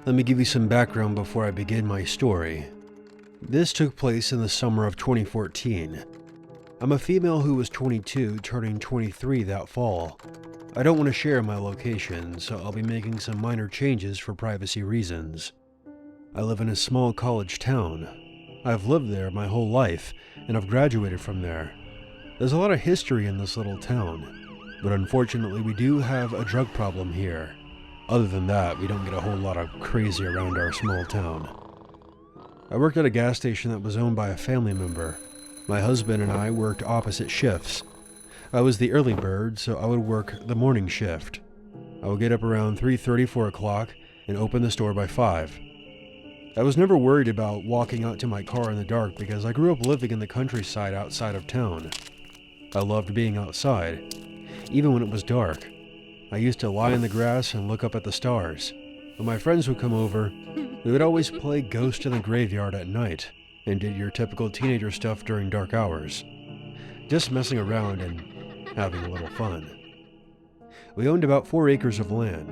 Let me give you some background before I begin my story. This took place in the summer of 2014. I'm a female who was 22, turning 23 that fall. I don't want to share my location, so I'll be making some minor changes for privacy reasons. I live in a small college town. I've lived there my whole life, and I've graduated from there. There's a lot of history in this little town, but unfortunately we do have a drug problem here. Other than that, we don't get a whole lot of crazy around our small town. I worked at a gas station that was owned by a family member. My husband and I worked opposite shifts. I was the early bird, so I would work the morning shift. I would get up around 3:30, 4 o'clock, and open the store by 5. I was never worried about walking out to my car in the dark because I grew up living in the countryside outside of town. I loved being outside, even when it was dark. I used to lie in the grass and look up at the stars. When my friends would come over, we would always play Ghost in the Graveyard at night and did your typical teenager stuff during dark hours. Just messing around and having a little fun. We owned about 4 acres of land,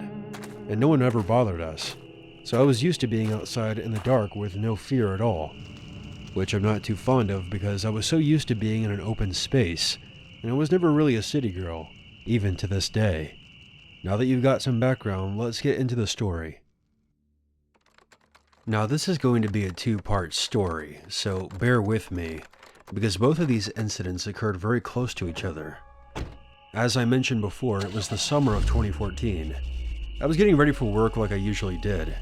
and no one ever bothered us. So I was used to being outside in the dark with no fear at all, which I'm not too fond of because I was so used to being in an open space, and I was never really a city girl, even to this day. Now that you've got some background, let's get into the story. Now this is going to be a 2-part story, so bear with me, because both of these incidents occurred very close to each other. As I mentioned before, it was the summer of 2014. I was getting ready for work like I usually did.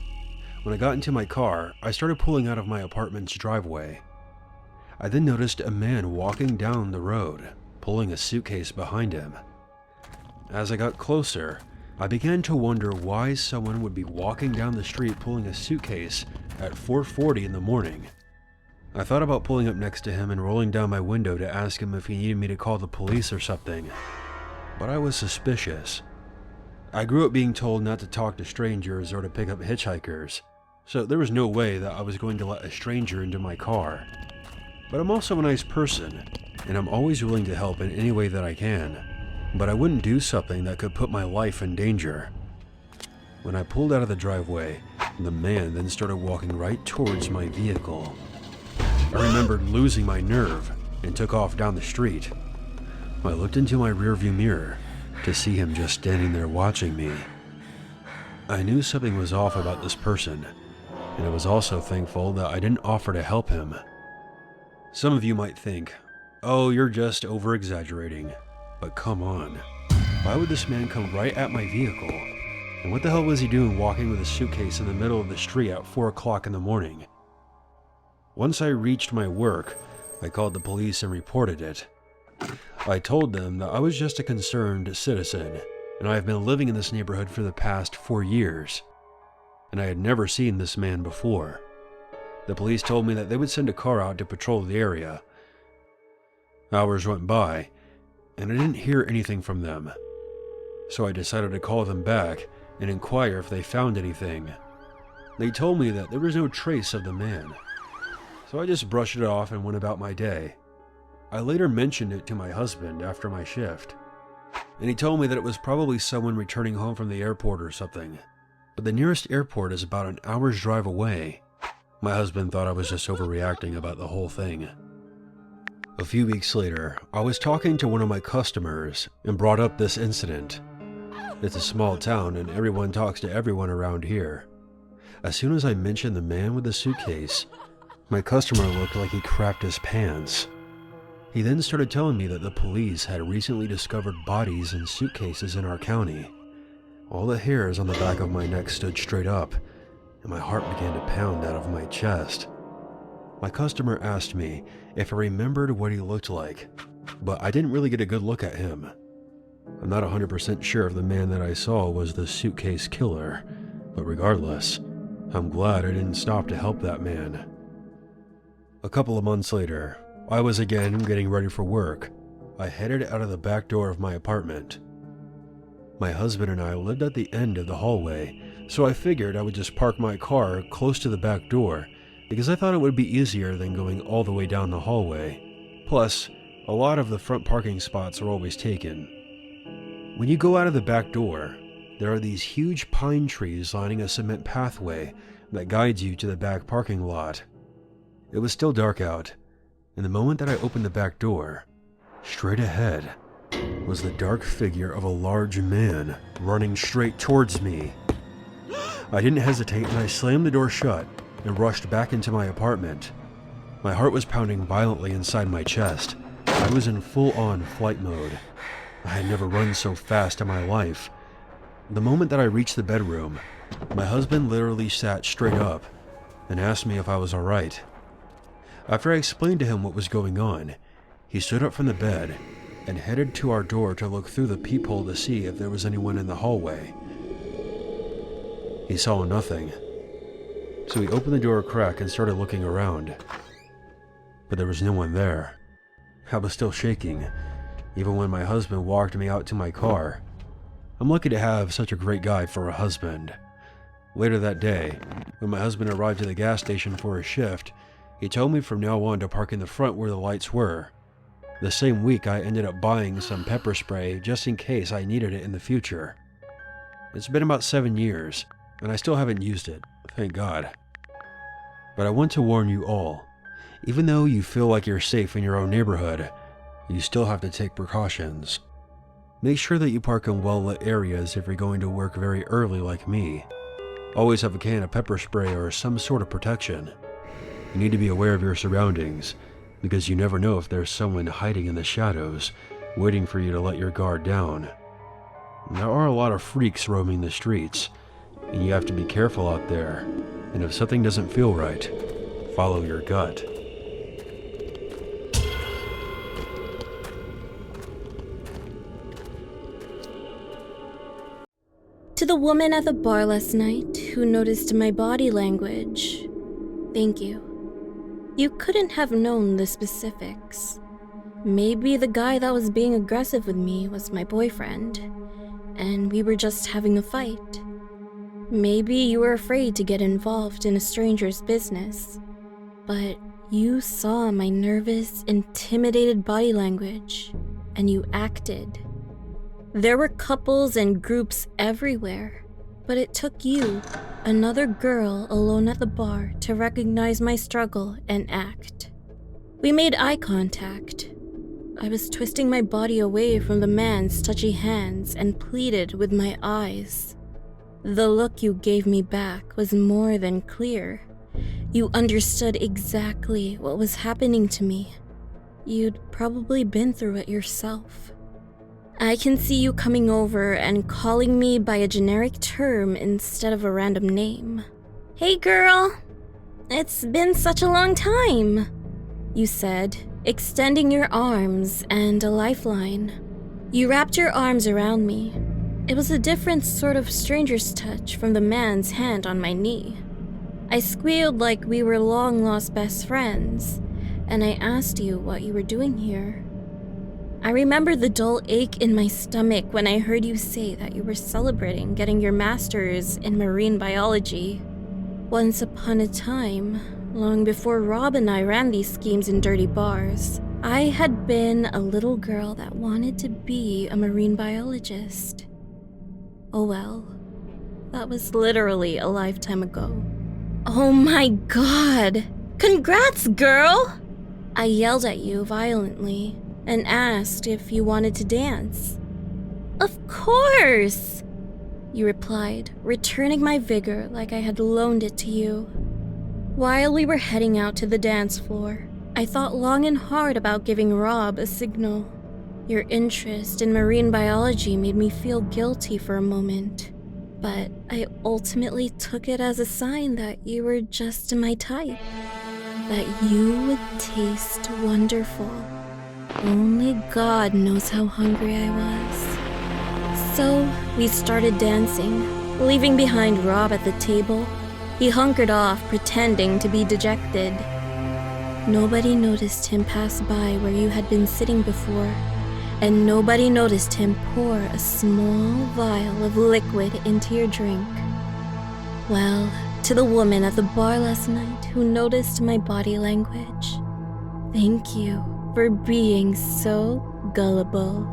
When I got into my car, I started pulling out of my apartment's driveway. I then noticed a man walking down the road, pulling a suitcase behind him. As I got closer, I began to wonder why someone would be walking down the street pulling a suitcase at 4:40 in the morning. I thought about pulling up next to him and rolling down my window to ask him if he needed me to call the police or something, but I was suspicious. I grew up being told not to talk to strangers or to pick up hitchhikers, so there was no way that I was going to let a stranger into my car. But I'm also a nice person, and I'm always willing to help in any way that I can, but I wouldn't do something that could put my life in danger. When I pulled out of the driveway, the man then started walking right towards my vehicle. I remembered losing my nerve and took off down the street. I looked into my rearview mirror to see him just standing there watching me. I knew something was off about this person, and I was also thankful that I didn't offer to help him. Some of you might think, oh, you're just over-exaggerating, but come on. Why would this man come right at my vehicle? And what the hell was he doing walking with a suitcase in the middle of the street at 4 o'clock in the morning? Once I reached my work, I called the police and reported it. I told them that I was just a concerned citizen, and I have been living in this neighborhood for the past 4 years, and I had never seen this man before. The police told me that they would send a car out to patrol the area. Hours went by, and I didn't hear anything from them, so I decided to call them back and inquire if they found anything. They told me that there was no trace of the man, so I just brushed it off and went about my day. I later mentioned it to my husband after my shift, and he told me that it was probably someone returning home from the airport or something, but the nearest airport is about an hour's drive away. My husband thought I was just overreacting about the whole thing. A few weeks later, I was talking to one of my customers and brought up this incident. It's a small town and everyone talks to everyone around here. As soon as I mentioned the man with the suitcase, my customer looked like he crapped his pants. He then started telling me that the police had recently discovered bodies in suitcases in our county. All the hairs on the back of my neck stood straight up, and my heart began to pound out of my chest. My customer asked me if I remembered what he looked like, but I didn't really get a good look at him. I'm not 100% sure if the man that I saw was the suitcase killer, but regardless, I'm glad I didn't stop to help that man. A couple of months later, I was again getting ready for work. I headed out of the back door of my apartment. My husband and I lived at the end of the hallway, so I figured I would just park my car close to the back door because I thought it would be easier than going all the way down the hallway. Plus, a lot of the front parking spots are always taken. When you go out of the back door, there are these huge pine trees lining a cement pathway that guides you to the back parking lot. It was still dark out, and the moment that I opened the back door, straight ahead was the dark figure of a large man running straight towards me. I didn't hesitate, and I slammed the door shut and rushed back into my apartment. My heart was pounding violently inside my chest. I was in full-on flight mode. I had never run so fast in my life. The moment that I reached the bedroom, my husband literally sat straight up and asked me if I was alright. After I explained to him what was going on, he stood up from the bed and headed to our door to look through the peephole to see if there was anyone in the hallway. He saw nothing, so he opened the door a crack and started looking around. But there was no one there. I was still shaking, even when my husband walked me out to my car. I'm lucky to have such a great guy for a husband. Later that day, when my husband arrived at the gas station for his shift, he told me from now on to park in the front where the lights were. The same week, I ended up buying some pepper spray just in case I needed it in the future. It's been about 7 years, and I still haven't used it, thank God. But I want to warn you all, even though you feel like you're safe in your own neighborhood, you still have to take precautions. Make sure that you park in well-lit areas if you're going to work very early like me. Always have a can of pepper spray or some sort of protection. You need to be aware of your surroundings, because you never know if there's someone hiding in the shadows, waiting for you to let your guard down. There are a lot of freaks roaming the streets, and you have to be careful out there, and if something doesn't feel right, follow your gut. To the woman at the bar last night who noticed my body language, thank you. You couldn't have known the specifics. Maybe the guy that was being aggressive with me was my boyfriend, and we were just having a fight. Maybe you were afraid to get involved in a stranger's business, but you saw my nervous, intimidated body language, and you acted. There were couples and groups everywhere, but it took you, another girl alone at the bar, to recognize my struggle and act. We made eye contact. I was twisting my body away from the man's touchy hands and pleaded with my eyes. The look you gave me back was more than clear. You understood exactly what was happening to me. You'd probably been through it yourself. I can see you coming over and calling me by a generic term instead of a random name. "Hey girl, it's been such a long time," you said, extending your arms and a lifeline. You wrapped your arms around me. It was a different sort of stranger's touch from the man's hand on my knee. I squealed like we were long-lost best friends, and I asked you what you were doing here. I remember the dull ache in my stomach when I heard you say that you were celebrating getting your master's in marine biology. Once upon a time, long before Rob and I ran these schemes in dirty bars, I had been a little girl that wanted to be a marine biologist. Oh well, that was literally a lifetime ago. Oh my god! Congrats, girl! I yelled at you violently and asked if you wanted to dance. Of course! You replied, returning my vigor like I had loaned it to you. While we were heading out to the dance floor, I thought long and hard about giving Rob a signal. Your interest in marine biology made me feel guilty for a moment, but I ultimately took it as a sign that you were just my type, that you would taste wonderful. Only God knows how hungry I was. So we started dancing, leaving behind Rob at the table. He hunkered off, pretending to be dejected. Nobody noticed him pass by where you had been sitting before, and nobody noticed him pour a small vial of liquid into your drink. Well, to the woman at the bar last night who noticed my body language, thank you for being so gullible.